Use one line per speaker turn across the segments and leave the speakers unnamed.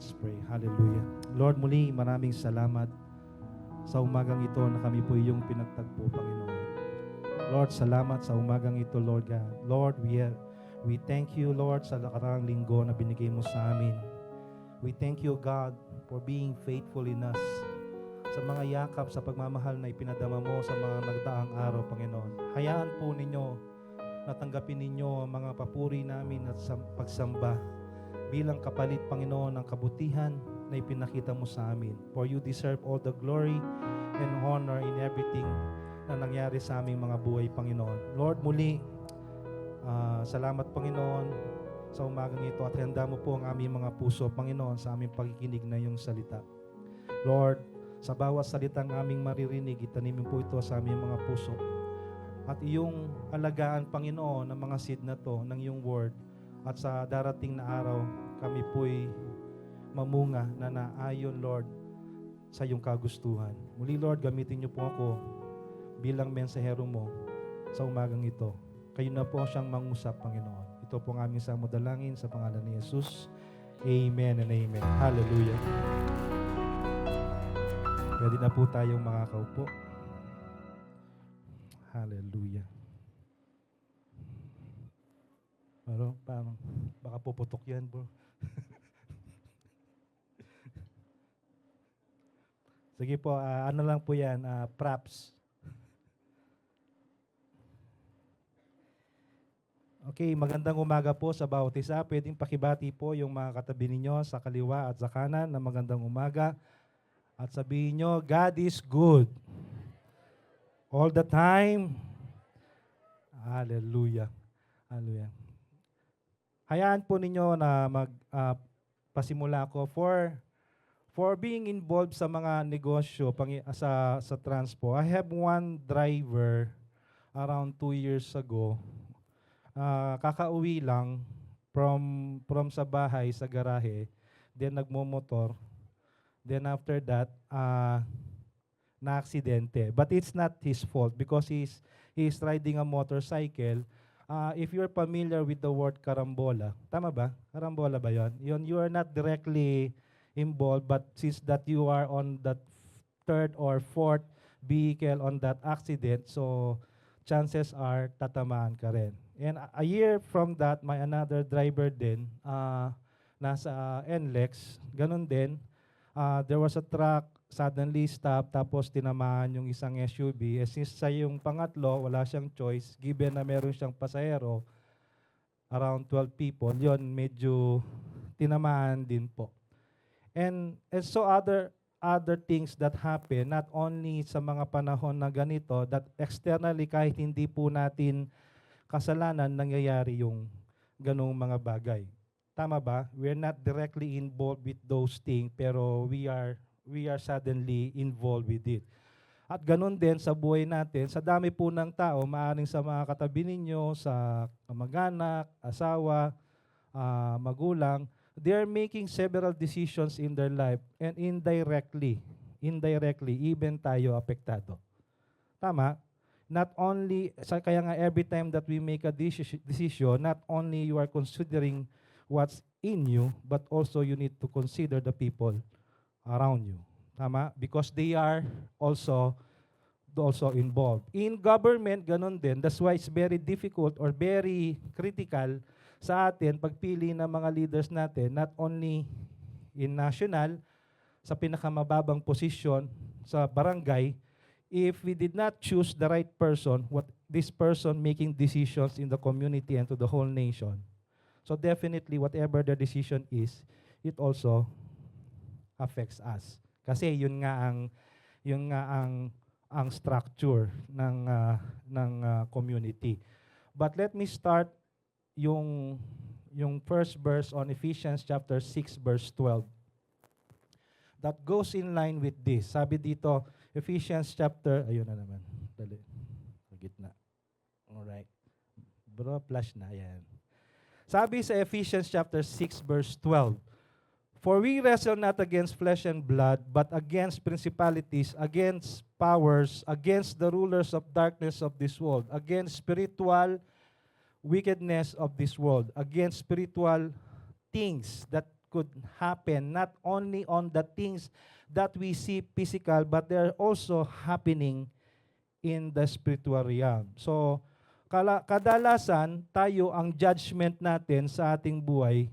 Let's pray. Hallelujah. Lord, muli maraming salamat sa umagang ito na kami po iyong pinagtagpo, Panginoon. Lord, salamat sa umagang ito, Lord God. Lord, we thank you, Lord, sa nakaraang linggo na binigay mo sa amin. We thank you, God, for being faithful in us. Sa mga yakap, sa pagmamahal na ipinadama mo sa mga nagdaang araw, Panginoon. Hayaan po ninyo na tanggapin ninyo ang mga papuri namin at pagsamba bilang kapalit, Panginoon, ng kabutihan na ipinakita mo sa amin. For you deserve all the glory and honor in everything na nangyari sa aming mga buhay, Panginoon. Lord, muli, salamat, Panginoon, sa umagang ito at handa mo po ang aming mga puso, Panginoon, sa aming pagkikinig na iyong salita. Lord, sa bawat salitang aming maririnig, itanim po ito sa aming mga puso. At iyong alagaan, Panginoon, ng mga seed na to, ng iyong word. At sa darating na araw, kami po'y mamunga na naayon, Lord, sa iyong kagustuhan. Muli, Lord, gamitin niyo po ako bilang mensahero mo sa umagang ito. Kayo na po siyang mangusap, Panginoon. Ito po ang aming samudalangin sa pangalan ni Jesus. Amen and amen. Hallelujah. Pwede na po tayong makakaupo. Hallelujah. Parang baka puputok yan, bro. Sige po, ano lang po yan, props. Okay, magandang umaga po sa bawat isa. Pwedeng pakibati po yung mga katabi ninyo sa kaliwa at sa kanan na magandang umaga. At sabihin nyo, God is good. All the time. Hallelujah. Hallelujah. Hayaan po ninyo na pasimula ko for being involved sa mga negosyo sa transpo. I have one driver around 2 years ago. Kakauwi lang from sa bahay sa garahe, then nagmomotor. Then after that, na-aksidente. But it's not his fault because he's riding a motorcycle. If you're familiar with the word karambola, tama ba? Karambola ba yon? You are not directly involved, but since that you are on that third or fourth vehicle on that accident, so chances are tatamaan ka rin. And a year from that, my another driver din, nasa NLEX, ganun din. There was a truck, suddenly stop, tapos tinamaan yung isang SUV. Since sa yung pangatlo, wala siyang choice, given na meron siyang pasahero, around 12 people, yon medyo tinamaan din po. And so other things that happen, not only sa mga panahon na ganito, that externally kahit hindi po natin kasalanan, nangyayari yung ganung mga bagay. Tama ba? We're not directly involved with those things, pero we are suddenly involved with it. At ganun din sa buhay natin, sa dami po ng tao, maaaring sa mga katabi ninyo, sa kamag-anak, asawa, magulang, they are making several decisions in their life and indirectly, even tayo apektado. Tama? Not only, kaya nga every time that we make a decision, not only you are considering what's in you, but also you need to consider the people around you. Tama? Because they are also involved. In government, ganun din. That's why it's very difficult or very critical sa atin pagpili ng mga leaders natin, not only in national, sa pinakamababang posisyon sa barangay, if we did not choose the right person, this person making decisions in the community and to the whole nation. So definitely, whatever the decision is, it also affects us. Kasi yun nga ang structure ng community. But let me start yung first verse on Ephesians chapter 6 verse 12. That goes in line with this. Sabi dito, Ephesians chapter, ayun na naman. Dali. Sa gitna. Alright. Bro, flash na. Ayan. Sabi sa Ephesians chapter 6 verse 12, for we wrestle not against flesh and blood, but against principalities, against powers, against the rulers of darkness of this world, against spiritual wickedness of this world, against spiritual things that could happen not only on the things that we see physical, but they're also happening in the spiritual realm. So, kadalasan tayo ang judgment natin sa ating buhay,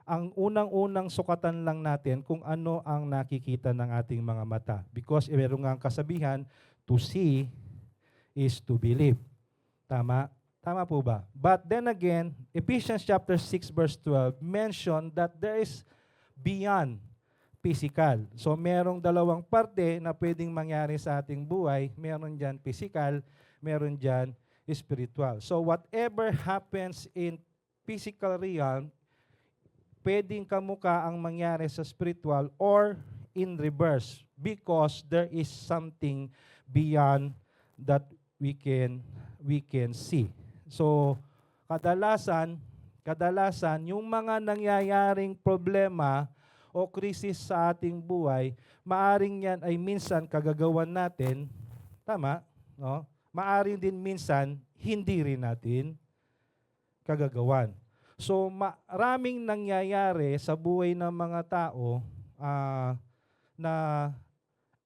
ang unang-unang sukatan lang natin kung ano ang nakikita ng ating mga mata. Because meron nga ang kasabihan, to see is to believe. Tama? Tama po ba? But then again, Ephesians chapter 6 verse 12 mention that there is beyond physical. So merong dalawang parte na pwedeng mangyari sa ating buhay. Meron dyan physical, meron dyan spiritual. So whatever happens in physical realm, pwedeng kamuka ang mangyari sa spiritual or in reverse because there is something beyond that we can see. So, kadalasan yung mga nangyayaring problema o krisis sa ating buhay, maaring yan ay minsan kagagawan natin, tama, no? Maaring din minsan hindi rin natin kagagawan. So, maraming nangyayari sa buhay ng mga tao na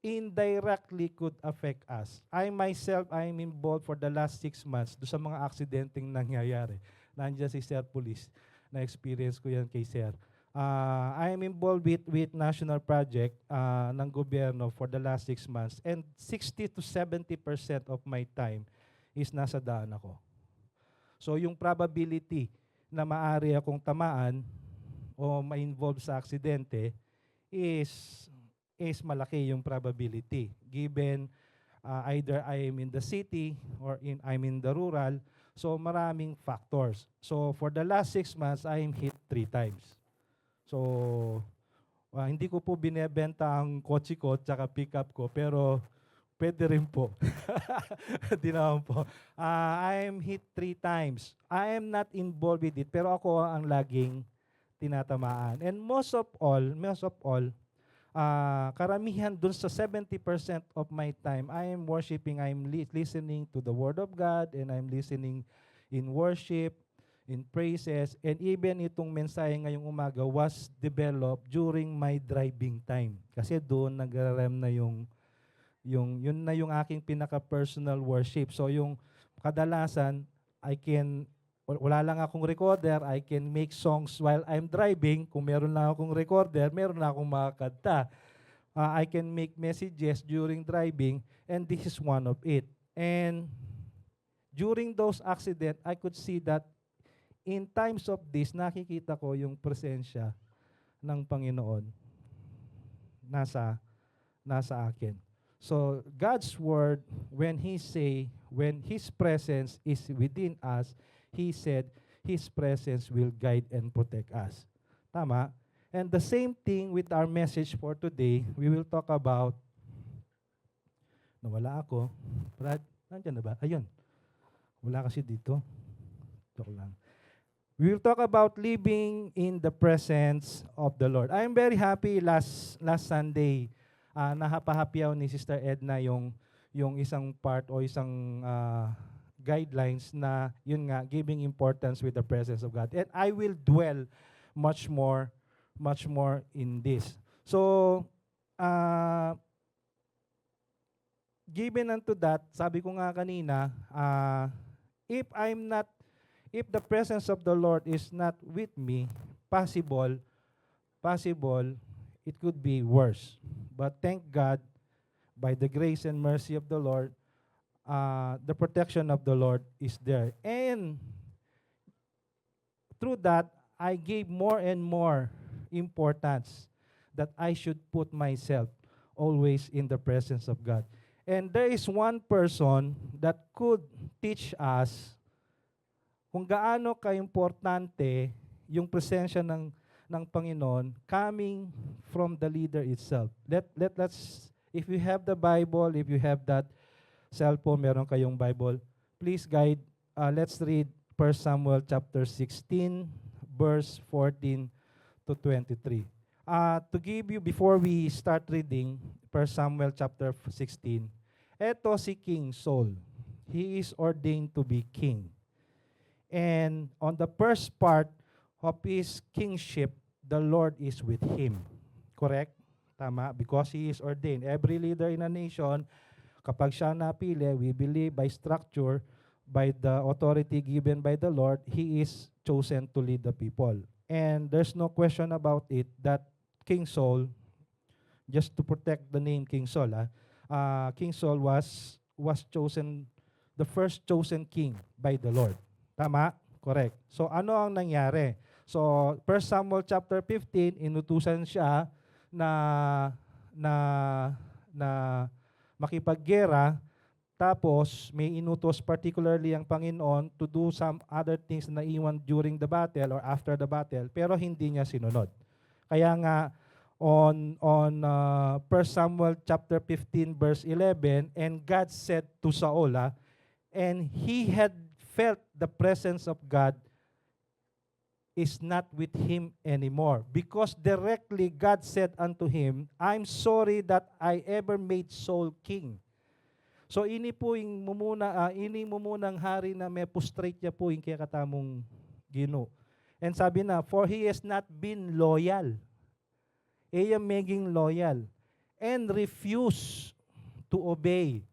indirectly could affect us. I myself, I'm involved for the last 6 months do sa mga aksidenteng nangyayari. Nandiyan si Sir Police. Na-experience ko yan kay Sir. I'm involved with national project ng gobyerno for the last 6 months and 60 to 70% of my time is nasa daan ako. So yung probability na maaari akong tamaan o ma-involve sa aksidente is malaki yung probability given either I am in the city or I'm in the rural. So maraming factors. So for the last 6 months, I am hit 3 times. So hindi ko po binebenta ang kotse ko at pick-up ko, pero pwede rin po. Di naman po. I am hit 3 times. I am not involved with it, pero ako ang laging tinatamaan. And most of all, karamihan dun sa 70% of my time, I am worshiping, I am listening to the Word of God, and I'm listening in worship, in praises, and even itong mensahe ngayong umaga was developed during my driving time. Kasi doon nag-rem na yun na yung aking pinaka-personal worship. So yung kadalasan, wala lang akong recorder, I can make songs while I'm driving. Kung meron lang akong recorder, meron na akong makakanta. I can make messages during driving, and this is one of it. And during those accidents, I could see that in times of this, nakikita ko yung presensya ng Panginoon nasa akin. So God's word, when His presence is within us, He said His presence will guide and protect us. Tama? And the same thing with our message for today, we will talk about, nawala ako. Brad, nandiyan na ba? Ayun. Wala kasi dito. Joke lang. We will talk about living in the presence of the Lord. I'm very happy last Sunday, nahapahapyaw ni Sister Edna yung isang part o isang guidelines na yun nga, giving importance with the presence of God. And I will dwell much more in this. So, given unto that, sabi ko nga kanina, if the presence of the Lord is not with me, possible, it could be worse. But thank God, by the grace and mercy of the Lord, the protection of the Lord is there. And through that, I gave more and more importance that I should put myself always in the presence of God. And there is one person that could teach us kung gaano ka-importante yung presensya ng Panginoon coming from the leader itself. Let's, if you have the Bible, if you have that cellphone, meron kayong Bible, please guide, let's read 1 Samuel chapter 16, verse 14 to 23. To give you, before we start reading 1 Samuel chapter 16, eto si King Saul. He is ordained to be king. And on the first part of his kingship, the Lord is with him. Correct? Tama? Because he is ordained. Every leader in a nation, kapag siya napili, we believe by structure, by the authority given by the Lord, he is chosen to lead the people. And there's no question about it that King Saul, just to protect the name King Saul, King Saul was chosen, the first chosen king by the Lord. Tama? Correct. So ano ang nangyari? So 1 Samuel chapter 15, inutusan siya na na na makipaggera, tapos may inutos particularly ang Panginoon to do some other things na iwan during the battle or after the battle, pero hindi niya sinunod. Kaya nga on 1 Samuel chapter 15 verse 11, and God said to Saul, and he had felt the presence of God is not with him anymore, because directly God said unto him, I'm sorry that I ever made Saul king. So ini po yung mumunang hari na may prostrate niya po yung kaya katamong Ginoo. And sabi na, for he has not been loyal. Iya maging loyal and refuse to obey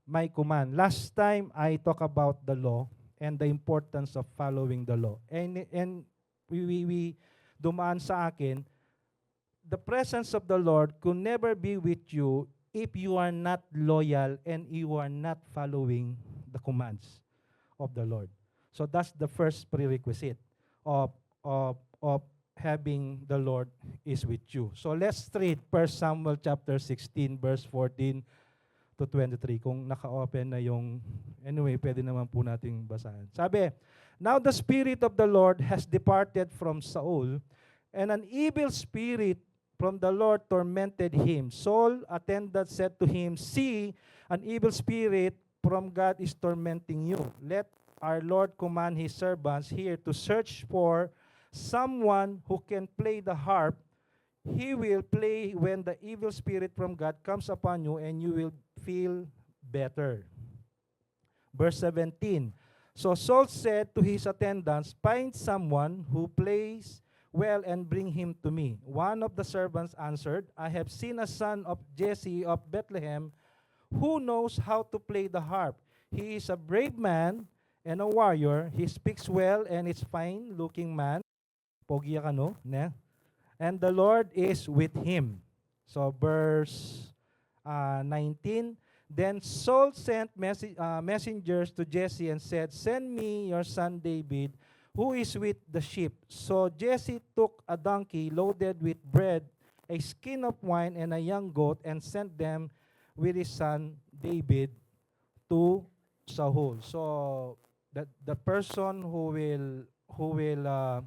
my command. Last time I talk about the law and the importance of following the law. And we dumaan sa akin, the presence of the Lord could never be with you if you are not loyal and you are not following the commands of the Lord. So that's the first prerequisite of having the Lord is with you. So let's read 1 Samuel chapter 16 verse 14 to 23. Kung naka-open na yung, anyway, pwede naman po nating basahin. Sabi, now the Spirit of the Lord has departed from Saul, and an evil spirit from the Lord tormented him. Saul attended, said to him, see, an evil spirit from God is tormenting you. Let our Lord command his servants here to search for someone who can play the harp. He will play when the evil spirit from God comes upon you, and you will feel better. Verse 17. So Saul said to his attendants, find someone who plays well and bring him to me. One of the servants answered, I have seen a son of Jesse of Bethlehem who knows how to play the harp. He is a brave man and a warrior. He speaks well and is fine-looking man. Pogi ka, no? Ne? And the Lord is with him. So verse 19, then Saul sent messengers to Jesse and said, send me your son David, who is with the sheep. So Jesse took a donkey loaded with bread, a skin of wine, and a young goat, and sent them with his son David to Saul. So the person who will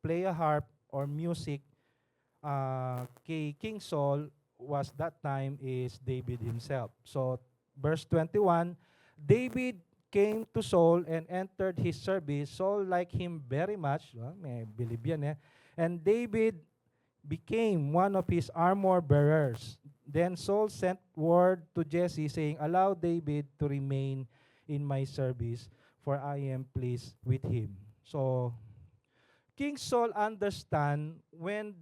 play a harp or music kay King Saul was that time is David himself. So verse 21, David came to Saul and entered his service. Saul liked him very much. May believe yan, and David became one of his armor bearers. Then Saul sent word to Jesse saying, allow David to remain in my service, for I am pleased with him. So King Saul understand when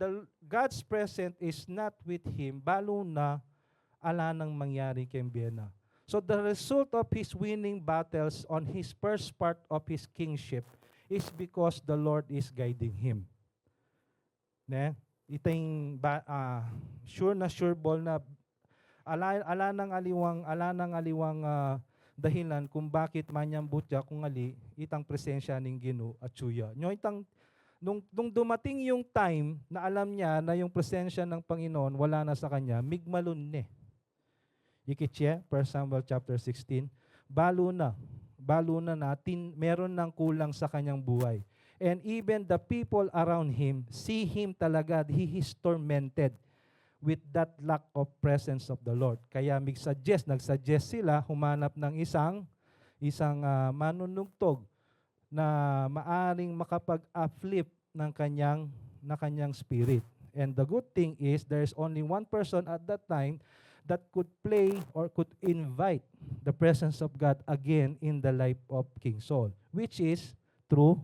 God's presence is not with him, balo na ala nang mangyari kay Biena. So the result of his winning battles on his first part of his kingship is because the Lord is guiding him. Ne? Itong sure ball na ala nang aliwang dahilan kung bakit manyang butya kung ali itang presensya ning Ginoo at suya. Nyo itang nung dumating yung time na alam niya na yung presensya ng Panginoon wala na sa kanya, migmalun ne. Ikitye, 1 Samuel chapter 16, balo na natin, meron ng kulang sa kanyang buhay. And even the people around him see him talaga, he is tormented with that lack of presence of the Lord. Kaya nagsuggest sila humanap ng isang manunugtog na maaring makapag-uplift ng kanyang spirit. And the good thing is there's only one person at that time that could play or could invite the presence of God again in the life of King Saul, which is through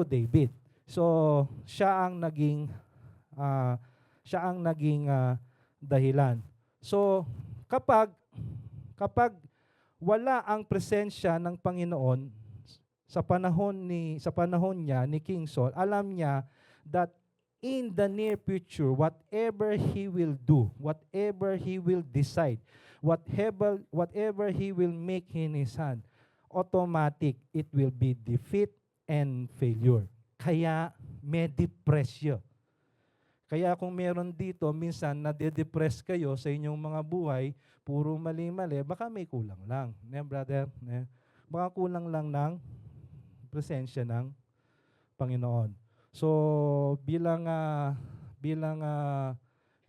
David. So, ah, siya ang naging dahilan. So, kapag kapag wala ang presensya ng Panginoon sa panahon niya ni King Saul, alam niya that in the near future, whatever he will do, whatever he will decide, whatever he will make in his hand, automatic, it will be defeat and failure. Kaya may depression. Kaya kung meron dito, minsan nade-depress kayo sa inyong mga buhay, puro mali-mali, baka may kulang lang. Brother? Baka kulang lang ng presensya ng Panginoon. So, bilang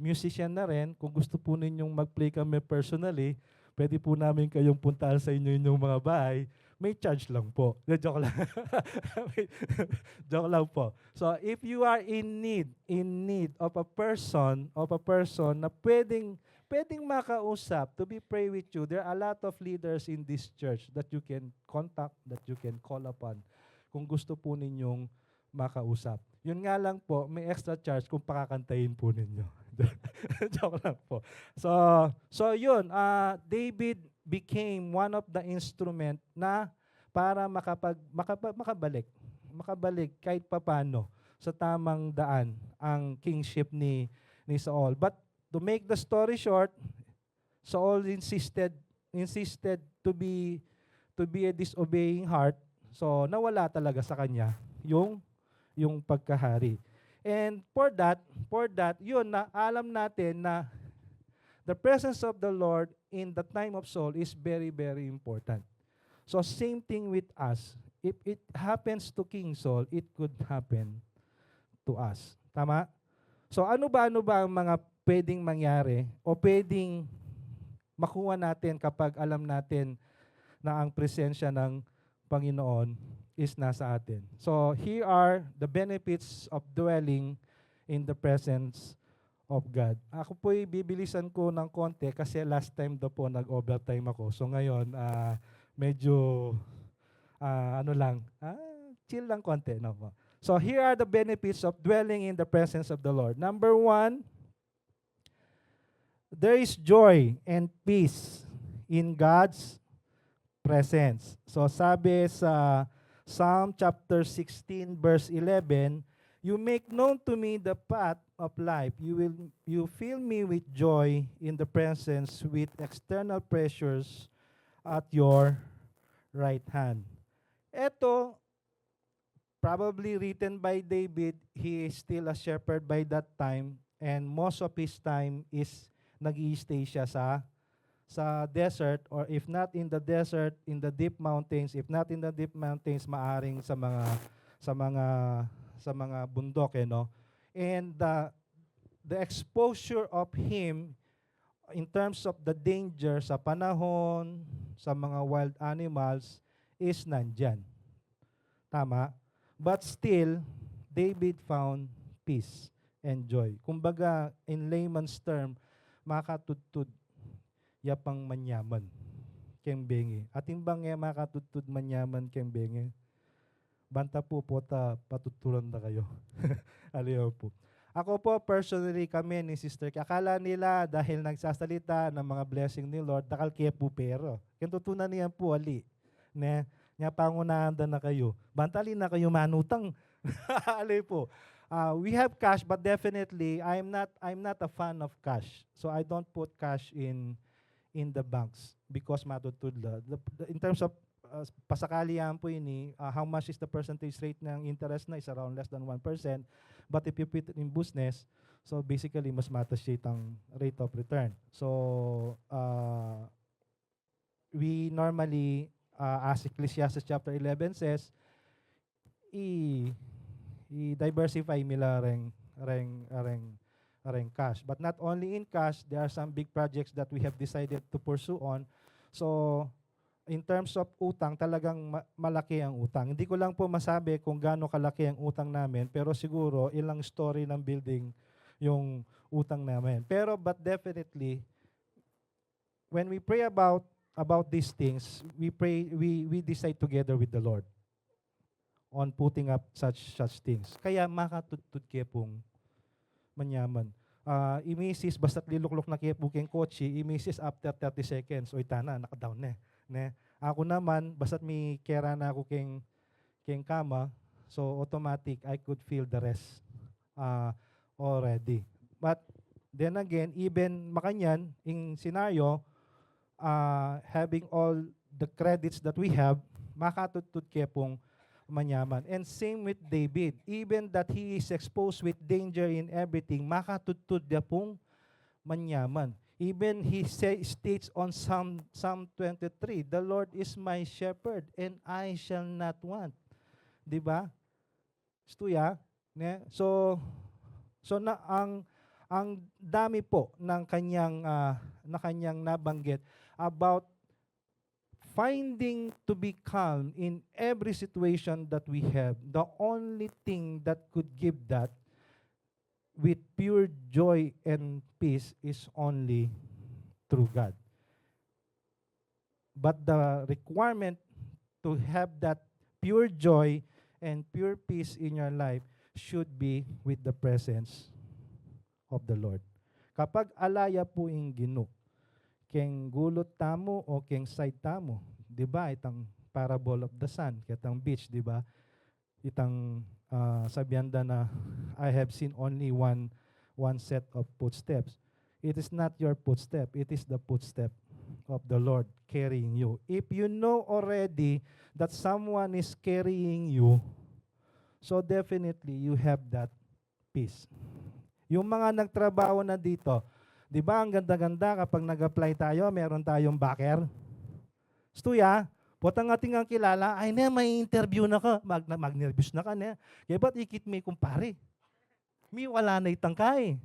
musician na rin, kung gusto po ninyong mag-play kami personally, pwede po namin kayong puntahan sa inyong mga bahay. May charge lang po. Joke lang. Joke lang po. So, if you are in need of a person na pwedeng makausap to be pray with you, there are a lot of leaders in this church that you can contact, that you can call upon kung gusto po ninyong makausap. Yun nga lang po, may extra charge kung pakakantayin po ninyo. Joke lang po. So yun, David became one of the instrument na para makabalik kahit papano sa tamang daan ang kingship ni Saul. But to make the story short, Saul insisted to be a disobeying heart. So nawala talaga sa kanya yung pagkahari. And for that, yun na alam natin na the presence of the Lord in the time of Saul is very, very important. So same thing with us. If it happens to King Saul, it could happen to us. Tama? So ano ba ang mga pwedeng mangyari o pwedeng makuha natin kapag alam natin na ang presensya ng Panginoon is nasa atin. So here are the benefits of dwelling in the presence of God. Ako po'y bibilisan ko ng konti kasi last time daw po nag-overtime ako. So ngayon, medyo chill lang konti. No? So here are the benefits of dwelling in the presence of the Lord. Number 1, there is joy and peace in God's presence. So sabi sa Psalm chapter 16 verse 11, you make known to me the path of life. You fill me with joy in the presence with external pleasures at your right hand. Ito, probably written by David. He is still a shepherd by that time, and most of his time is nag-i-stay siya sa desert, or if not in the desert, in the deep mountains. If not in the deep mountains, maaring sa mga bundok, no? And the exposure of him in terms of the danger sa panahon, sa mga wild animals is nandyan. Tama? But still, David found peace and joy. Kumbaga, in layman's term, makatudtud yapang manyaman kembengi. Ating bang makatudtud manyaman kembengi? Banta po patuturan na kayo. Aliyo po. Ako po, personally, kami ni Sister, akala nila dahil nagsasalita ng mga blessing ni Lord, dakal kaya po pero. Kintutunan niyan po, ali. Nya pangunahan na kayo. Bantali na kayo manutang. Ali po. We have cash, but definitely, I'm not a fan of cash. So I don't put cash in the banks because matutudla. In terms of pasakalian po ini, how much is the percentage rate ng interest na is around less than 1%. But if you put it in business, so basically mas matasyate ang rate of return. So we normally, as Ecclesiastes chapter 11 says, i-diversify mila reng cash. But not only in cash, there are some big projects that we have decided to pursue on. So, in terms of utang, talagang malaki ang utang. Hindi ko lang po masabi kung gaano kalaki ang utang namin, pero siguro ilang story ng building yung utang namin. But definitely, when we pray about these things, we decide together with the Lord. on putting up such things. Kaya makatudtud kayo pong manyaman. Imisis, basta't liluklok na kayo po keng kotse, imisis after 30 seconds, o itana, nakadown na. Ne? Ako naman, basta't may kera na ako keng kama, so automatic, I could feel the rest already. But then again, even makanyan, in scenario, having all the credits that we have, makatudtud kayo pong manyaman. And same with David. Even that he is exposed with danger in everything, makatudtud niya pong manyaman. Even he states on Psalm 23, the Lord is my shepherd and I shall not want. Diba? Stuya? Ne? So na ang dami po ng kanyang nabanggit about finding to be calm in every situation that we have. The only thing that could give that with pure joy and peace is only through God. But the requirement to have that pure joy and pure peace in your life should be with the presence of the Lord. Kapag alaya po yung Ginoo, keng gulot tamo o keng side tamo, di ba? Itang parable of the sun, kitang beach, di ba? Itang sabianda na I have seen only one set of footsteps. It is not your footstep, it is the footstep of the Lord carrying you. If you know already that someone is carrying you, so definitely you have that peace. Yung mga nagtrabaho na dito, di ba ang ganda-ganda kapag nag-apply tayo, meron tayong backer? Stuya, potang ating ang kilala, ay na, may interview na ka, mag-nervous na ka na. Kaya ba't ikit may kumpare? May wala na itang kay.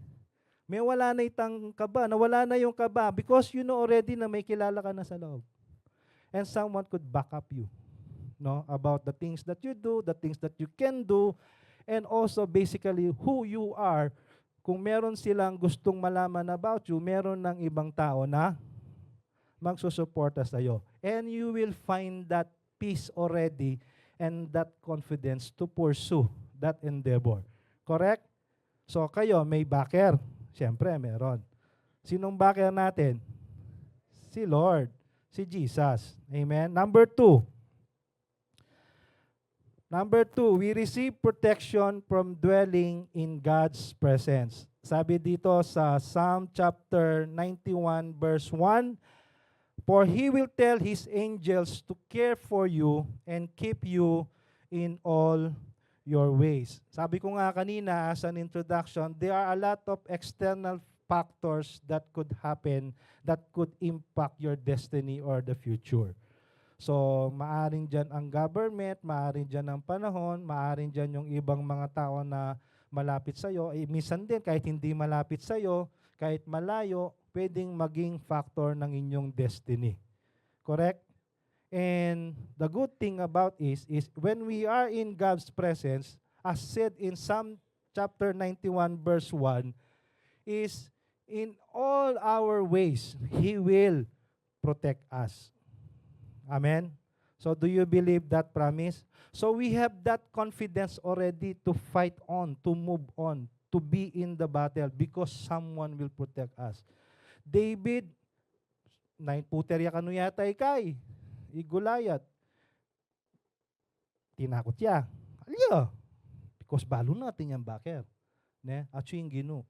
May wala na itang kaba, nawala na yung kaba because you know already na may kilala ka na sa loob. And someone could back up you, no, about the things that you do, the things that you can do, and also basically who you are. Kung meron silang gustong malaman about you, meron ng ibang tao na magsusuporta sa iyo. And you will find that peace already and that confidence to pursue that endeavor. Correct? So kayo, may backer. Siyempre, meron. Sinong backer natin? Si Lord. Si Jesus. Amen? Number two, we receive protection from dwelling in God's presence. Sabi dito sa Psalm chapter 91 verse 1, for He will tell His angels to care for you and keep you in all your ways. Sabi ko nga kanina as an introduction, there are a lot of external factors that could happen that could impact your destiny or the future. So, maaring dyan ang government, maaring dyan ang panahon, maaring dyan yung ibang mga tao na malapit sa'yo. Minsan din, kahit hindi malapit sa'yo, kahit malayo, pwedeng maging factor ng inyong destiny. Correct? And the good thing about is when we are in God's presence, as said in Psalm chapter 91 verse 1, is in all our ways, He will protect us. Amen? So do you believe that promise? So we have that confidence already to fight on, to move on, to be in the battle because someone will protect us. David, puterya kanu yata ikay, igulayat. Tinakot siya. Alyo, because balo natin yung backer. Ne? At yung Ginoo.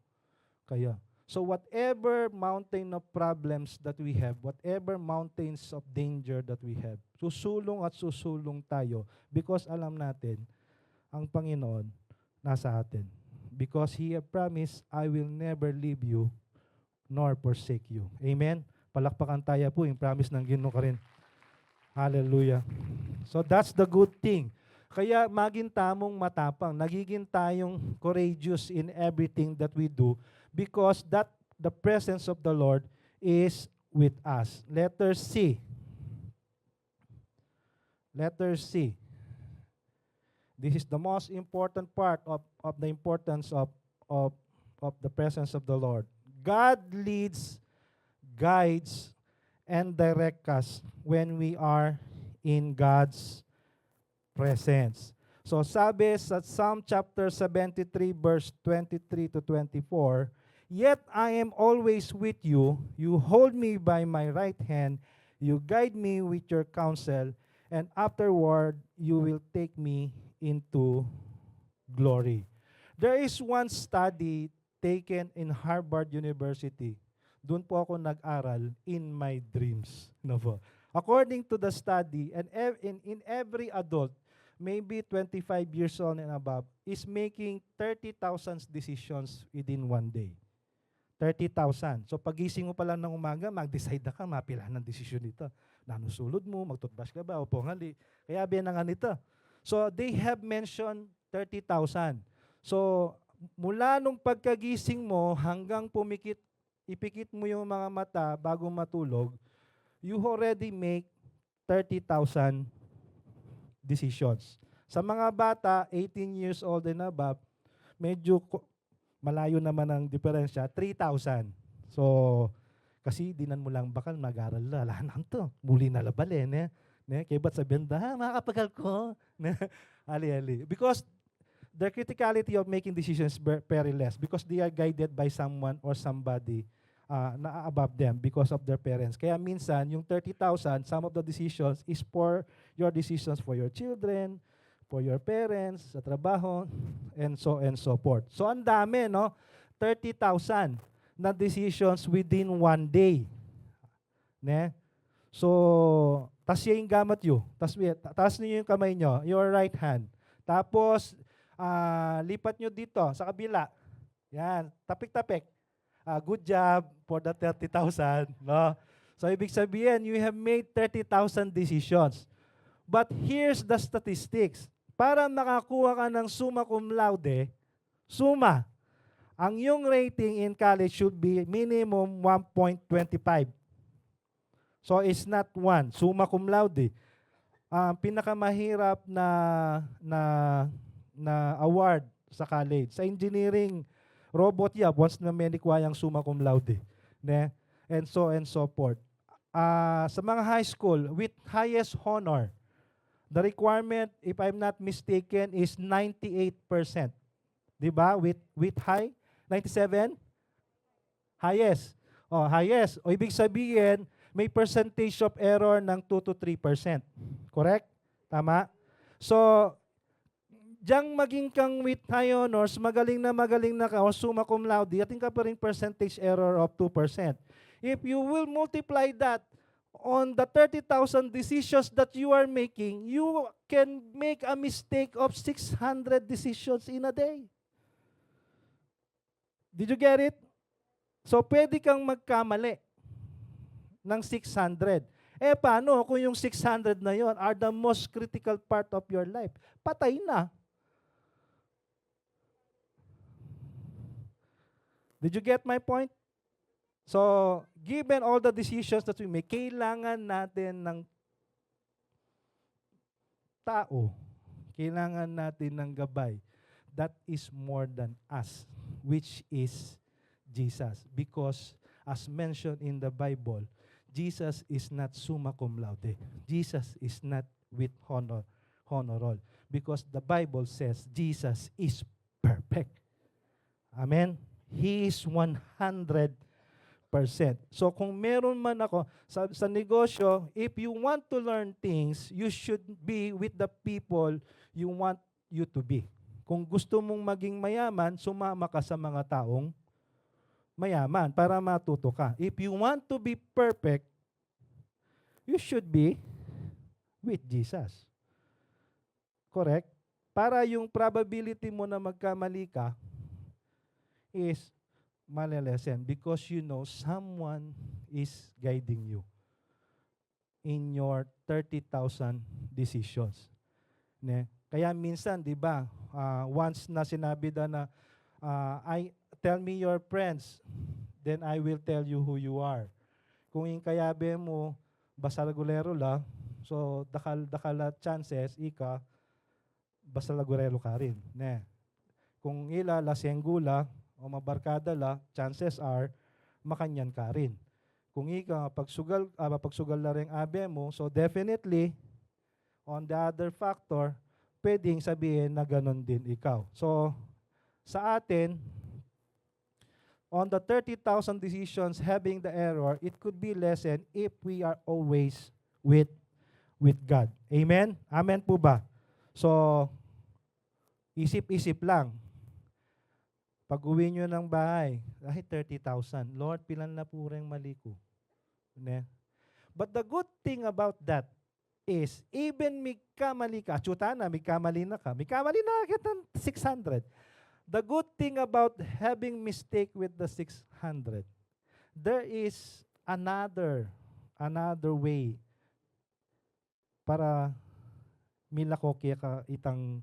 Kaya, so whatever mountain of problems that we have, whatever mountains of danger that we have, susulong at susulong tayo because alam natin, ang Panginoon nasa atin. Because He have promised, I will never leave you nor forsake you. Amen? Palakpakan tayo po, yung promise ng Ginoo ka rin. Hallelujah. So that's the good thing. Kaya maging tamong matapang, nagiging tayong courageous in everything that we do because that the presence of the Lord is with us. Letter C. Letter C. This is the most important part of the importance of the presence of the Lord. God leads, guides, and directs us when we are in God's presence. So sabi sa Psalm chapter 73 verse 23 to 24, "Yet I am always with you, you hold me by my right hand, you guide me with your counsel, and afterward you will take me into glory." There is one study taken in Harvard University. Doon po ako nag-aral in my dreams. No po. According to the study, and in every adult, maybe 25 years old and above, is making 30,000 decisions within one day. 30,000. So pagising mo pa lang ng umaga, mag-decide na ka, mapilahan ng desisyon nito. Nanusulod mo, mag-toothbrush ka ba, o pungali. Kaya binangan nito. So they have mentioned 30,000. So mula nung pagkagising mo hanggang ipikit mo yung mga mata bago matulog, you already make 30,000 decisions. Sa mga bata, 18 years old and above, medyo malayo naman ang diferensya, 3,000. So, kasi dinan mo lang bakal mag-aral na, lahat to, muli na labali, ne? Kaya ba't sabihin, makakapagal ko? Ali. Because the criticality of making decisions very less because they are guided by someone or somebody na above them because of their parents. Kaya minsan, yung 30,000, some of the decisions is for your decisions for your children, for your parents, sa trabaho, and so forth. So, ang dami, no? 30,000 na decisions within one day. Ne? So, tas yung gamit nyo. Tas nyo yung kamay nyo, your right hand. Tapos, lipat nyo dito, sa kabila. Yan, tapik-tapik. Good job for the 30,000. No? So, ibig sabihin, you have made 30,000 decisions. But here's the statistics. Para makakuha ka ng summa cum laude, ang yung rating in college should be minimum 1.25. So, it's not 1. Summa cum laude. Pinakamahirap na award sa college. Sa engineering, robot once na may nikwayang summa cum laude. Ne? And so forth. Sa mga high school, with highest honor, the requirement, if I'm not mistaken, is 98%. Diba? With high? 97? Highest. Highest. O ibig sabihin, may percentage of error ng 2 to 3%. Correct? Tama? So, diyang maging kang with high honors, magaling na ka, o summa cum laude, ating ka pa rin percentage error of 2%. If you will multiply that on the 30,000 decisions that you are making, you can make a mistake of 600 decisions in a day. Did you get it? So, pwede kang magkamali ng 600. Paano kung yung 600 na yon are the most critical part of your life? Patay na. Did you get my point? So, given all the decisions that we make, kailangan natin ng tao. Kailangan natin ng gabay. That is more than us, which is Jesus. Because, as mentioned in the Bible, Jesus is not summa cum laude. Jesus is not with honor roll. Because the Bible says Jesus is perfect. Amen? He is 100%. So kung meron man ako sa negosyo, if you want to learn things, you should be with the people you want you to be. Kung gusto mong maging mayaman, sumama ka sa mga taong mayaman para matuto ka. If you want to be perfect, you should be with Jesus. Correct? Para yung probability mo na magkamali ka is malilesen because you know someone is guiding you in your 30,000 decisions. Ne? Kaya minsan, di ba, once na sinabi na tell me your friends, then I will tell you who you are. Kung yung kayabe mo, basalagulero la, so dakala chances, basalagulero ka rin. Ne? Kung ila, lasenggula, o mabarkada la, chances are, makanyan ka rin. Kung pagsugal na rin abe mo, so definitely, on the other factor, pwedeng sabihin na ganon din ikaw. So, sa atin, on the 30,000 decisions having the error, it could be lessened if we are always with God. Amen? Amen po ba? So, isip-isip lang. Pag-uwi nyo ng bahay, 30,000. Lord, pilan na po rin mali ko. Ne? But the good thing about that is, even may kamali ka, chutana, may kamali na kita 600. The good thing about having mistake with the 600, there is another way para milako kaya ka itang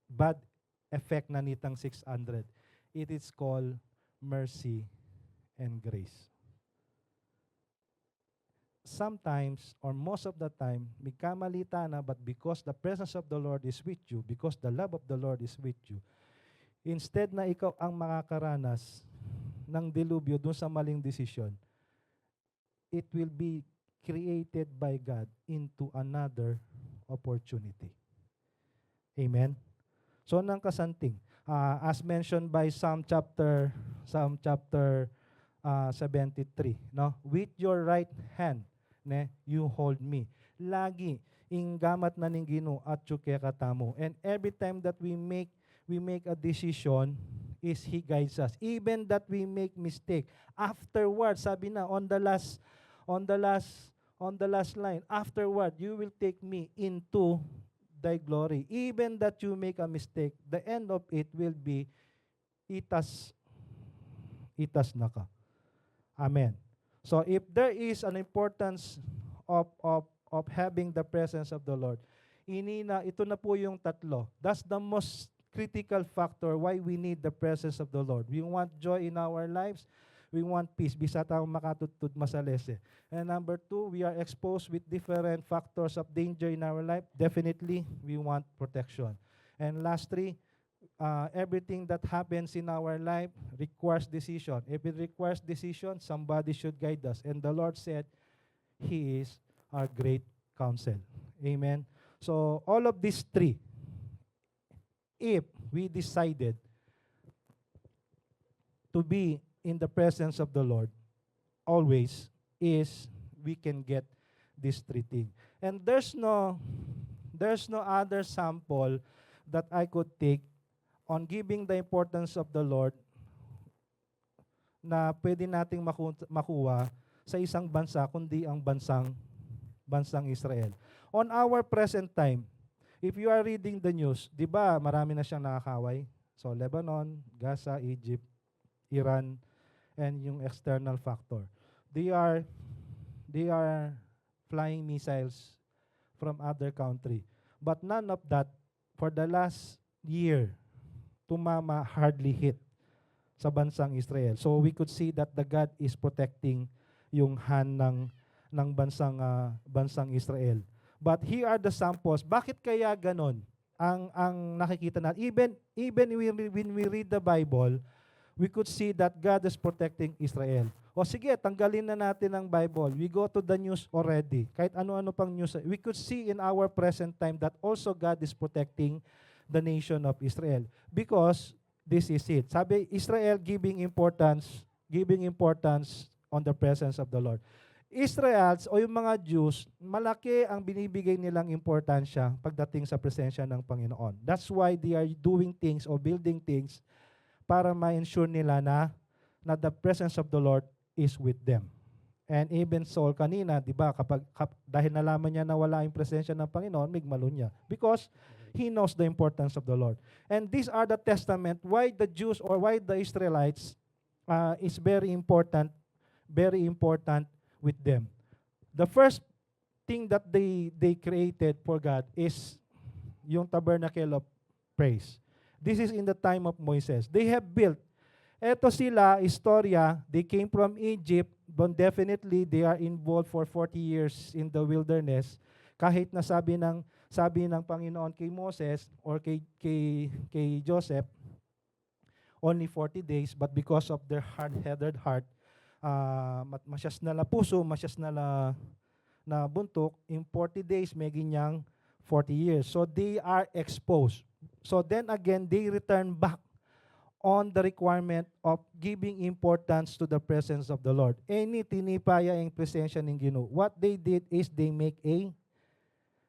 bad effect na nitang 600. It is called mercy and grace. Sometimes, or most of the time, may kamalita na, but because the presence of the Lord is with you, because the love of the Lord is with you, instead na ikaw ang makakaranas ng dilubyo dun sa maling desisyon, it will be created by God into another opportunity. Amen? So, nang kasanting, as mentioned by Psalm chapter 73, no? With your right hand, ne, you hold me. Lagi ing gamat na ning Ginoo at tsuke katamo. And every time that we make a decision, is He guides us. Even that we make mistake, afterward, sabi na on the last line, afterward, you will take me into thy glory. Even that you make a mistake, the end of it will be itas na ka. Amen. So if there is an importance of having the presence of the Lord, ito na po yung tatlo. That's the most critical factor why we need the presence of the Lord. We want joy in our lives. We want peace. Bisa tayo makatutod masalese. And number 2, we are exposed with different factors of danger in our life. Definitely, we want protection. And lastly, everything that happens in our life requires decision. If it requires decision, somebody should guide us. And the Lord said, He is our great counsel. Amen. So all of these three, if we decided to be in the presence of the Lord, always, is we can get this three things. And there's no other sample that I could take on giving the importance of the Lord na pwede nating makuha sa isang bansa kundi ang bansang Israel. On our present time, if you are reading the news, di ba marami na siyang nakakaway? So Lebanon, Gaza, Egypt, Iran, and yung external factor. They are flying missiles from other country. But none of that, for the last year, tumama hardly hit sa bansang Israel. So we could see that the God is protecting yung hand ng bansang Israel. But here are the samples. Bakit kaya ganon ang nakikita natin? Even when we read the Bible, we could see that God is protecting Israel. O sige, tanggalin na natin ang Bible. We go to the news already. Kahit ano-ano pang news. We could see in our present time that also God is protecting the nation of Israel. Because this is it. Sabi, Israel giving importance on the presence of the Lord. Israelites o yung mga Jews, malaki ang binibigay nilang importansya pagdating sa presensya ng Panginoon. That's why they are doing things or building things para ma-ensure nila na the presence of the Lord is with them. And even Saul kanina, di ba, dahil nalaman niya na wala yung presensya ng Panginoon, migmalo niya. Because he knows the importance of the Lord. And these are the testament why the Jews or why the Israelites is very important with them. The first thing that they created for God is yung tabernacle of praise. This is in the time of Moses. They have built. Eto sila, istorya, they came from Egypt, but definitely they are involved for 40 years in the wilderness. Kahit na sabi ng Panginoon kay Moses or kay Joseph, only 40 days, but because of their hard-headed heart, masyas na la puso, masyas na buntok, in 40 days, may ginyang 40 years. So they are exposed. So then again, they return back on the requirement of giving importance to the presence of the Lord. Any tinipaya ang presensya ng Ginoo. What they did is they make a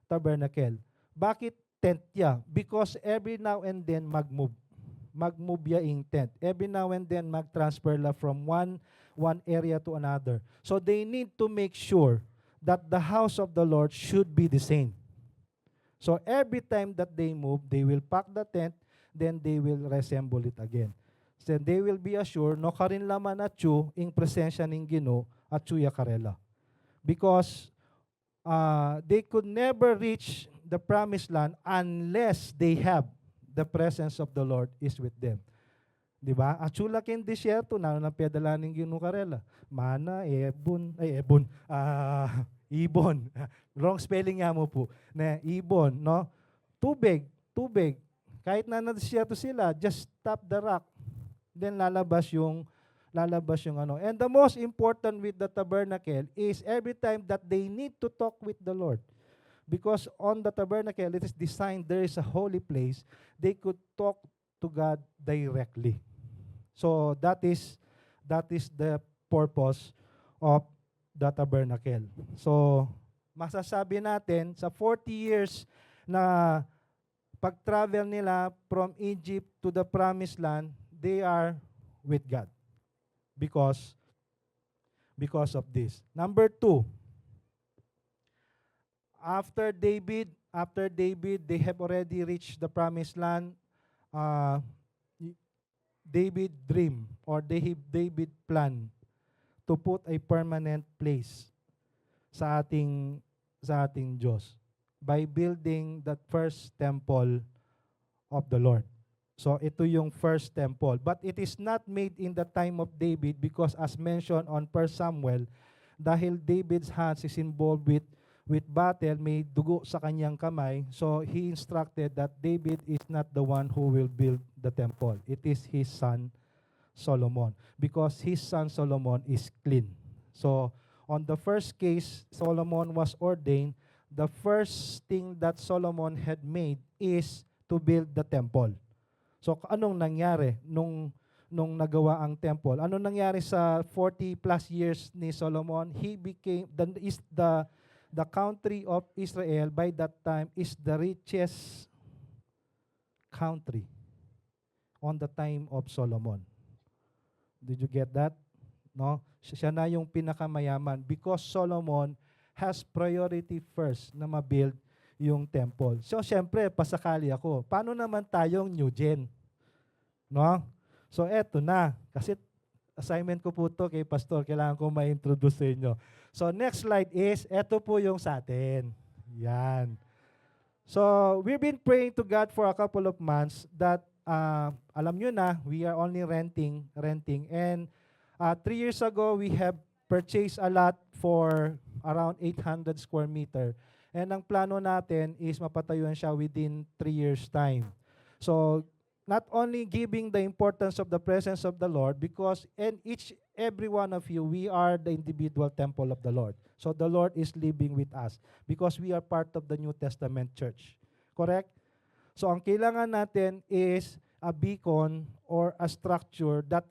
tabernacle. Bakit tent ya? Because every now and then mag-move. Mag-move ya in tent. Every now and then mag-transfer la from one area to another. So they need to make sure that the house of the Lord should be the same. So every time that they move, they will pack the tent, then they will reassemble it again. Then they will be assured, no karin laman at you, in presensya ng Ginoo at chuya karela. Because they could never reach the promised land unless they have the presence of the Lord is with them. Diba? At chula kin disyerto, na pedala ng Ginoo karela. Mana, ibon. Wrong spelling nga mo po. Na ibon, no? Tubig. Kahit na disyerto sila, just tap the rock. Then lalabas yung ano. And the most important with the tabernacle is every time that they need to talk with the Lord. Because on the tabernacle, it is designed, there is a holy place, they could talk to God directly. So that is the purpose of the tabernacle. So masasabi natin sa 40 years na pag-travel nila from Egypt to the promised land, they are with God because of this. Number 2, after David, they have already reached the promised land. David dream or David plan to put a permanent place sa ating Diyos by building that first temple of the Lord. So ito yung first temple. But it is not made in the time of David because as mentioned on 1 Samuel, dahil David's hands is involved with battle, may dugo sa kanyang kamay. So he instructed that David is not the one who will build the temple. It is his son Solomon, because his son Solomon is clean. So on the first case, Solomon was ordained. The first thing that Solomon had made is to build the temple. So anong nangyari nung nagawa ang temple? Anong nangyari sa 40 plus years ni Solomon? He became the country of Israel by that time is the richest country on the time of Solomon. Did you get that? No? Siya na yung pinakamayaman because Solomon has priority first na ma-build yung temple. So, syempre, pasakali ako. Paano naman tayong new gen? No? So, eto na. Kasi assignment ko po to kay Pastor. Kailangan ko ma-introduce sa inyo. So, next slide is, eto po yung sa atin. Yan. So, we've been praying to God for a couple of months that, alam nyo na, we are only renting. And 3 years ago, we have purchased a lot for around 800 square meter. And ang plano natin is mapatayuan siya within 3 years' time. So, not only giving the importance of the presence of the Lord, because every one of you, we are the individual temple of the Lord. So the Lord is living with us because we are part of the New Testament church. Correct? So ang kailangan natin is a beacon or a structure that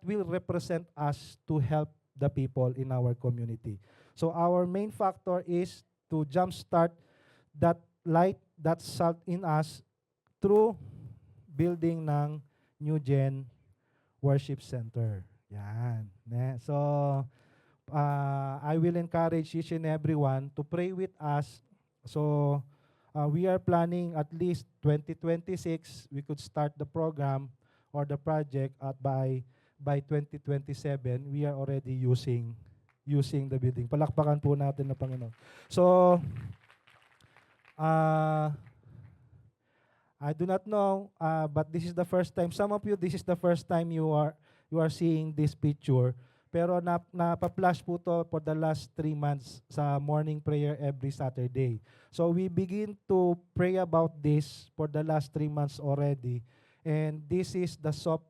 will represent us to help the people in our community. So our main factor is to jumpstart that light, that salt in us through building ng New Gen Worship Center. Yan. So, I will encourage each and everyone to pray with us. So, we are planning at least 2026, we could start the program or the project at by 2027, we are already using the building. Palakpakan po natin na Panginoon. So, I do not know, but this is the first time. Some of you, this is the first time you are seeing this picture. Pero napa-flash po to for the last 3 months sa morning prayer every Saturday. So we begin to pray about this for the last 3 months already. And this is the soft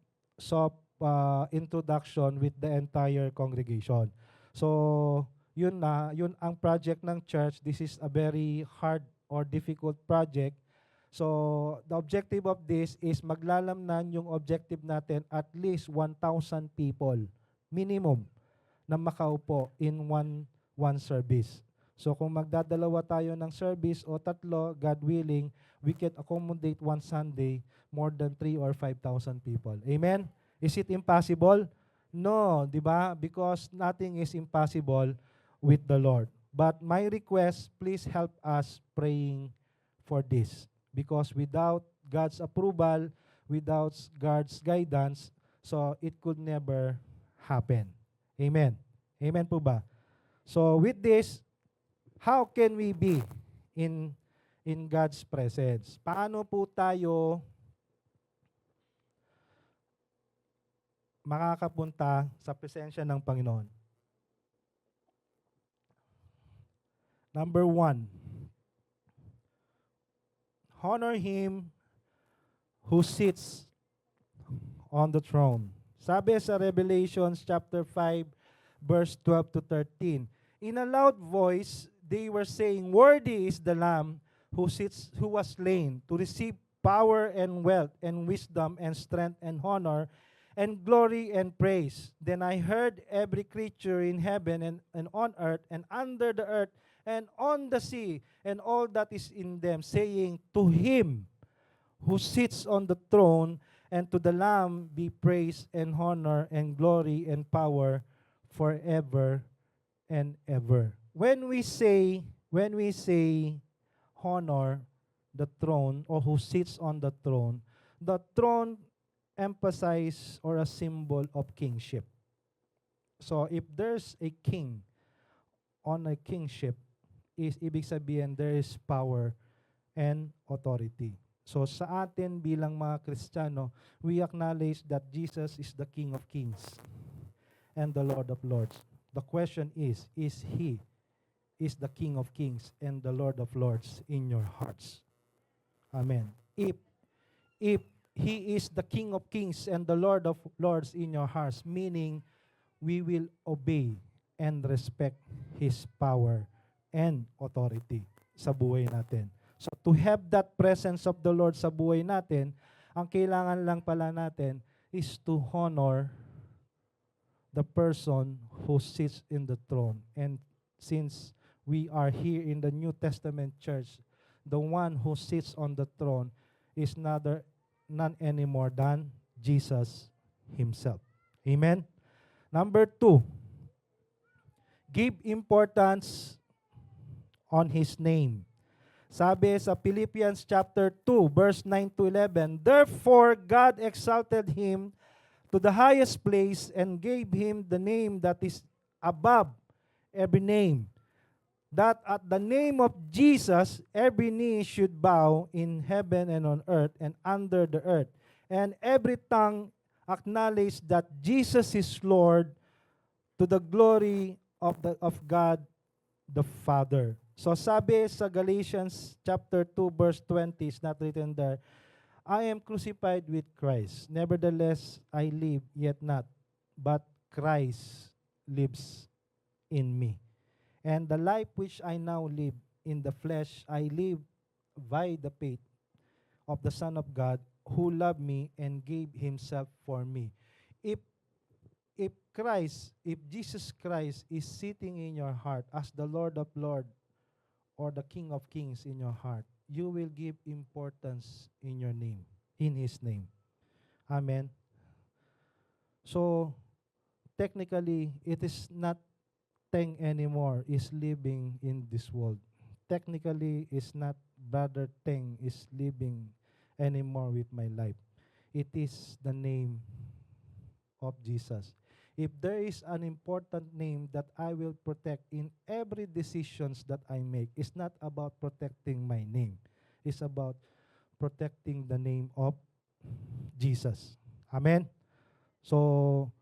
introduction with the entire congregation. So yun ang project ng church. This is a very hard or difficult project. So, the objective of this is maglalamnan yung objective natin at least 1,000 people minimum na makaupo in one service. So, kung magdadalawa tayo ng service o tatlo, God willing, we can accommodate one Sunday more than 3 or 5,000 people. Amen? Is it impossible? No, di ba? Because nothing is impossible with the Lord. But my request, please help us praying for this. Because without God's approval, without God's guidance, so it could never happen. Amen. Amen po ba? So with this, how can we be in God's presence? Paano po tayo makakapunta sa presensya ng Panginoon? Number 1, honor Him who sits on the throne. Sabi sa Revelations chapter 5, verse 12 to 13, in a loud voice, they were saying, worthy is the Lamb who was slain to receive power and wealth and wisdom and strength and honor and glory and praise. Then I heard every creature in heaven and on earth and under the earth and on the sea and all that is in them, saying, to Him who sits on the throne and to the Lamb be praise and honor and glory and power forever and ever. When we say honor the throne or who sits on the throne emphasize or a symbol of kingship. So if there's a king on a kingship, ibig sabihin there is power and authority. So sa atin bilang mga Kristiyano, we acknowledge that Jesus is the King of Kings and the Lord of Lords. The question is He is the King of Kings and the Lord of Lords in your hearts? Amen. If He is the King of Kings and the Lord of Lords in your hearts, meaning we will obey and respect His power and authority sa buhay natin. So to have that presence of the Lord sa buhay natin, ang kailangan lang pala natin is to honor the person who sits in the throne. And since we are here in the New Testament church, the one who sits on the throne is none anymore than Jesus Himself. Amen? Number 2, give importance on His name. Sabi sa Philippians chapter 2, verse 9 to 11, therefore God exalted Him to the highest place and gave Him the name that is above every name, that at the name of Jesus every knee should bow in heaven and on earth and under the earth, and every tongue acknowledge that Jesus is Lord, to the glory of God the Father. So sabi sa Galatians chapter 2 verse 20, is not written there, I am crucified with Christ. Nevertheless, I live, yet not, but Christ lives in me. And the life which I now live in the flesh, I live by the faith of the Son of God, who loved me and gave Himself for me. If Jesus Christ is sitting in your heart as the Lord of Lords or the King of Kings in your heart, you will give importance in your name, in His name. Amen. So, technically, it is not Teng anymore is living in this world. Technically, it's not Brother Teng is living anymore with my life. It is the name of Jesus. If there is an important name that I will protect in every decisions that I make, it's not about protecting my name. It's about protecting the name of Jesus. Amen? So,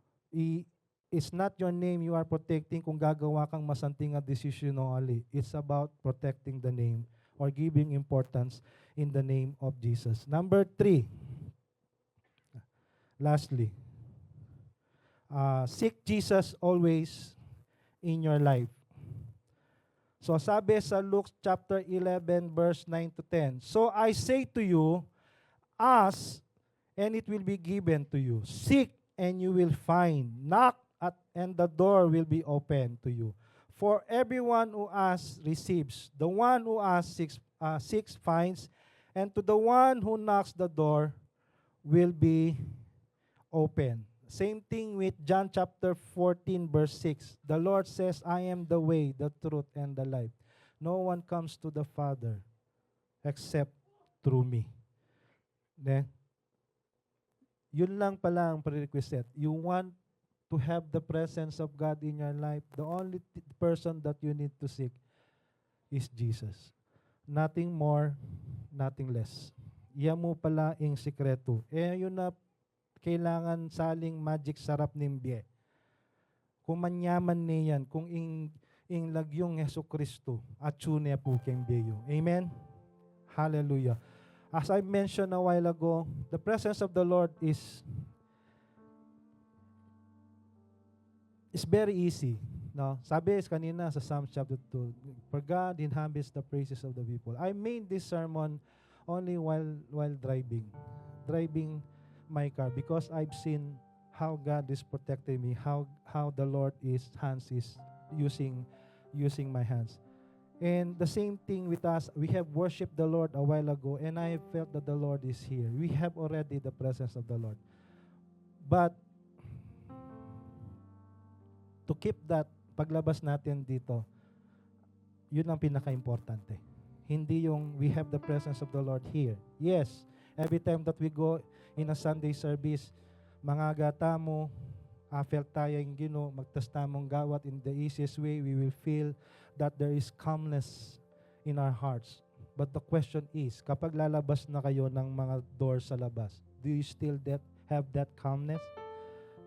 it's not your name you are protecting kung gagawa kang masanting a decision only. It's about protecting the name or giving importance in the name of Jesus. Number 3, lastly, seek Jesus always in your life. So sabi sa Luke chapter 11 verse 9 to 10, "So I say to you, ask and it will be given to you. Seek and you will find. Knock and the door will be open to you. For everyone who asks receives. The one who asks seeks finds. And to the one who knocks the door will be open." Same thing with John chapter 14 verse 6. The Lord says, "I am the way, the truth, and the life. No one comes to the Father except through me." Ne? Yun lang pala ang prerequisite. You want to have the presence of God in your life, the only person that you need to seek is Jesus. Nothing more, nothing less. Yan mo pala ang sikreto. Yun na kailangan saling magic sarap nimbye. Kung manyaman niyan, kung ing lagyong Yesu Kristo, at tune po kembeyo. Amen? Hallelujah. As I mentioned a while ago, the presence of the Lord is very easy. No? Sabi kanina sa Psalms chapter 2, "For God inhabits the praises of the people." I made this sermon only while driving my car, because I've seen how God is protecting me, how the Lord is using my hands. And the same thing with us, we have worshiped the Lord a while ago, and I felt that the Lord is here. We have already the presence of the Lord. But to keep that, paglabas natin dito, yun ang pinaka-importante. Hindi yung we have the presence of the Lord here. Yes, every time that we go in a Sunday service, mga gata mo, felt tayo yung magtas tamong gawat in the easiest way, we will feel that there is calmness in our hearts. But the question is, kapag lalabas na kayo ng mga doors sa labas, do you still have that calmness?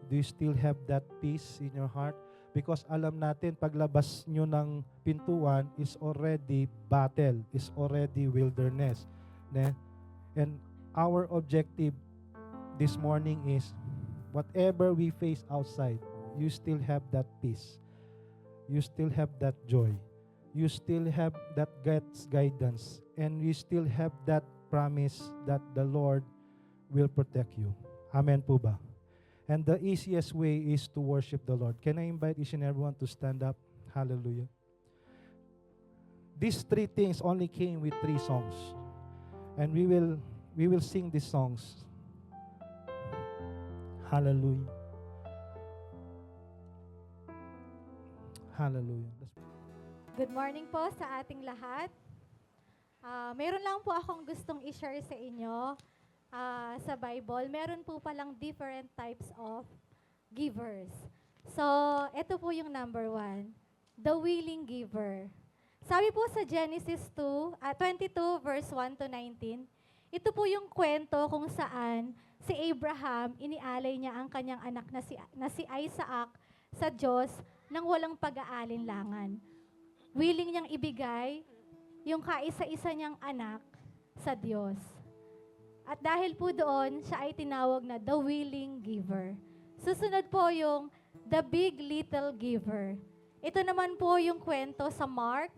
Do you still have that peace in your heart? Because alam natin, paglabas nyo ng pintuan is already battle, is already wilderness. Ne? And our objective this morning is, whatever we face outside, you still have that peace. You still have that joy. You still have that guidance. And you still have that promise that the Lord will protect you. Amen po ba? And the easiest way is to worship the Lord. Can I invite each and everyone to stand up? Hallelujah. These three things only came with 3 songs. And we will sing these songs. Hallelujah. Hallelujah.
Good morning po sa ating lahat. Meron lang po akong gustong i-share sa inyo. Sa Bible, meron po palang different types of givers. So, ito po yung number 1, the willing giver. Sabi po sa Genesis 22 verse 1 to 19, ito po yung kwento kung saan si Abraham, inialay niya ang kanyang anak na si Isaac sa Diyos nang walang pag-aalinlangan. Willing niyang ibigay yung kaisa-isa niyang anak sa Diyos. At dahil po doon, siya ay tinawag na the willing giver. Susunod po yung the big little giver. Ito naman po yung kwento sa Mark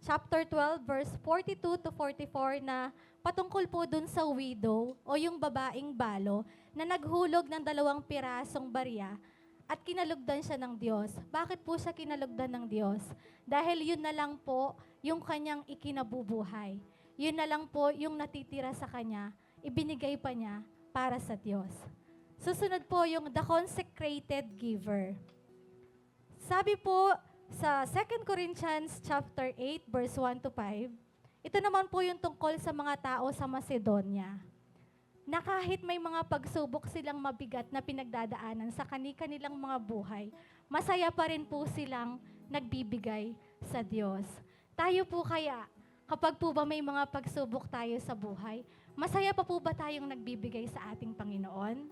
chapter 12 verse 42 to 44 na patungkol po dun sa widow o yung babaeng balo na naghulog ng 2 pirasong barya at kinalugdan siya ng Diyos. Bakit po siya kinalugdan ng Diyos? Dahil yun na lang po yung kanyang ikinabubuhay. Yun na lang po yung natitira sa kanya. Ibinigay pa niya para sa Diyos. Susunod po yung the consecrated giver. Sabi po sa 2 Corinthians chapter 8 verse 1 to 5, ito naman po yung tungkol sa mga tao sa Macedonia, na kahit may mga pagsubok silang mabigat na pinagdadaanan sa kanilang mga buhay, masaya pa rin po silang nagbibigay sa Diyos. Tayo po kaya, kapag po ba may mga pagsubok tayo sa buhay, masaya pa po ba tayong nagbibigay sa ating Panginoon?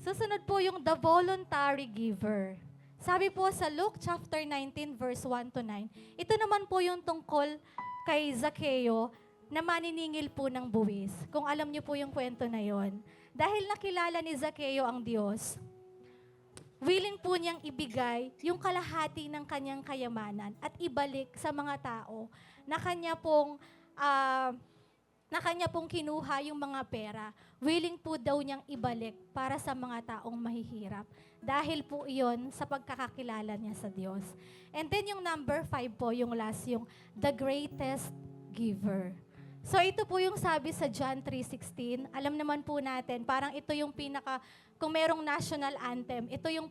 Susunod po yung the voluntary giver. Sabi po sa Luke chapter 19 verse 1 to 9, ito naman po yung tungkol kay Zaccheo na maniningil po ng buwis. Kung alam niyo po yung kwento na yon. Dahil nakilala ni Zaccheo ang Diyos, willing po niyang ibigay yung kalahati ng kanyang kayamanan at ibalik sa mga tao na kanya pong kinuha yung mga pera. Willing po daw niyang ibalik para sa mga taong mahihirap. Dahil po iyon sa pagkakakilala niya sa Diyos. And then yung number 5 po, yung last, yung the greatest giver. So ito po yung sabi sa John 3:16. Alam naman po natin, parang ito yung kung merong national anthem, ito yung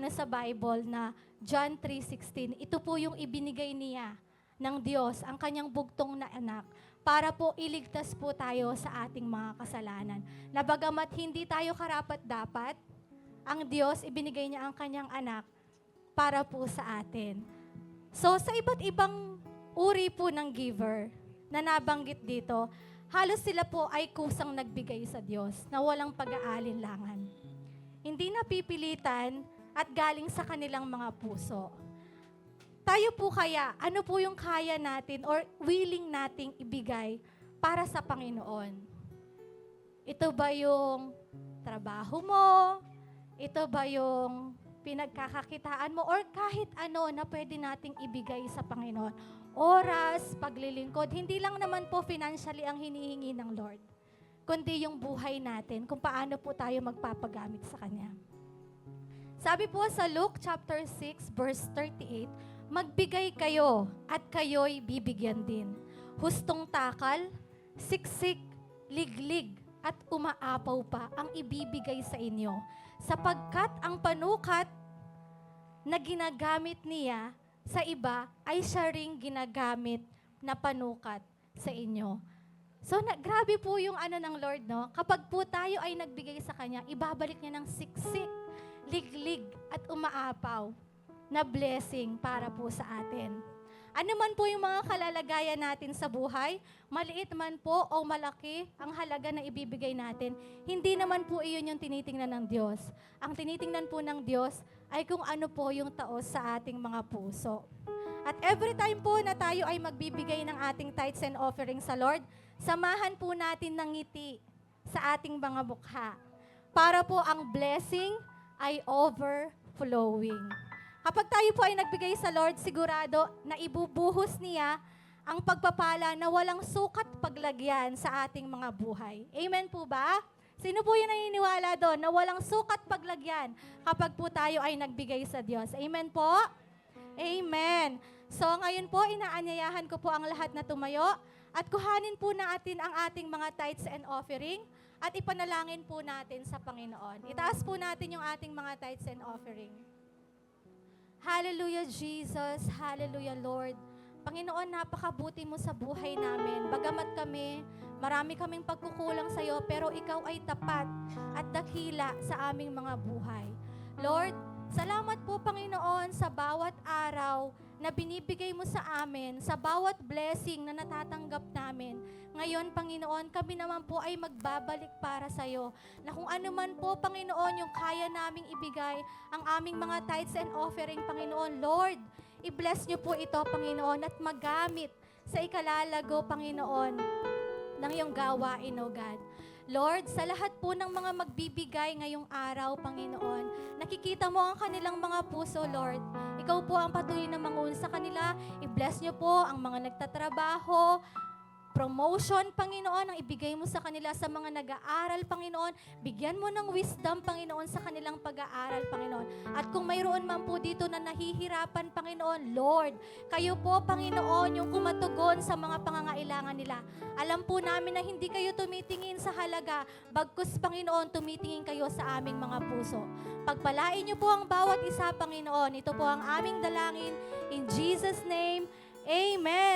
sa Bible na John 3:16. Ito po yung ibinigay niya ng Diyos, ang kanyang bugtong na anak, para po iligtas po tayo sa ating mga kasalanan. Na bagamat hindi tayo karapat-dapat, ang Diyos ibinigay niya ang kanyang anak para po sa atin. So sa iba't ibang uri po ng giver na nabanggit dito, halos sila po ay kusang nagbigay sa Diyos na walang pag-aalinlangan. Hindi napipilitan at galing sa kanilang mga puso. Tayo po kaya, ano po yung kaya natin or willing nating ibigay para sa Panginoon? Ito ba yung trabaho mo? Ito ba yung pinagkakakitaan mo? Or kahit ano na pwede nating ibigay sa Panginoon? Oras, paglilingkod, hindi lang naman po financially ang hinihingi ng Lord, kundi yung buhay natin, kung paano po tayo magpapagamit sa Kanya. Sabi po sa Luke chapter 6, verse 38, magbigay kayo at kayo'y bibigyan din. Hustong takal, siksik, liglig, at umaapaw pa ang ibibigay sa inyo. Sapagkat ang panukat na ginagamit niya sa iba ay siya ring ginagamit na panukat sa inyo. So, grabe po yung ng Lord, no? Kapag po tayo ay nagbigay sa Kanya, ibabalik niya ng siksik, liglig, at umaapaw na blessing para po sa atin. Ano man po yung mga kalalagayan natin sa buhay, maliit man po o malaki ang halaga na ibibigay natin, hindi naman po iyon yung tinitingnan ng Diyos. Ang tinitingnan po ng Diyos ay kung ano po yung taos sa ating mga puso. At every time po na tayo ay magbibigay ng ating tithes and offerings sa Lord, samahan po natin ng ngiti sa ating mga mukha para po ang blessing ay overflowing. Kapag tayo po ay nagbigay sa Lord, sigurado na ibubuhos niya ang pagpapala na walang sukat paglagyan sa ating mga buhay. Amen po ba? Sino po yung naniniwala doon na walang sukat paglagyan kapag po tayo ay nagbigay sa Diyos? Amen po? Amen. So ngayon po, inaanyayahan ko po ang lahat na tumayo at kuhanin po natin ang ating mga tithes and offering at ipanalangin po natin sa Panginoon. Itaas po natin yung ating mga tithes and offering. Hallelujah, Jesus. Hallelujah, Lord. Panginoon, napakabuti mo sa buhay namin. Bagamat marami kaming pagkukulang sa iyo, pero ikaw ay tapat at dakila sa aming mga buhay. Lord, salamat po, Panginoon, sa bawat araw na binibigay mo sa amin, sa bawat blessing na natatanggap namin. Ngayon, Panginoon, kami naman po ay magbabalik para sa iyo. Na kung ano man po, Panginoon, yung kaya naming ibigay, ang aming mga tithes and offering, Panginoon, Lord, i-bless niyo po ito, Panginoon, at magamit sa ikalalago, Panginoon, ng iyong gawain, O God. Lord, sa lahat po ng mga magbibigay ngayong araw, Panginoon, nakikita mo ang kanilang mga puso, Lord. Ikaw po ang patuloy na manguun sa kanila. I-bless niyo po ang mga nagtatrabaho, promotion, Panginoon, ang ibigay mo sa kanila sa mga nag-aaral, Panginoon. Bigyan mo ng wisdom, Panginoon, sa kanilang pag-aaral, Panginoon. At kung mayroon man po dito na nahihirapan, Panginoon, Lord, kayo po, Panginoon, yung kumatugon sa mga pangangailangan nila. Alam po namin na hindi kayo tumitingin sa halaga, bagkus, Panginoon, tumitingin kayo sa aming mga puso. Pagpalain niyo po ang bawat isa, Panginoon. Ito po ang aming dalangin. In Jesus' name, Amen.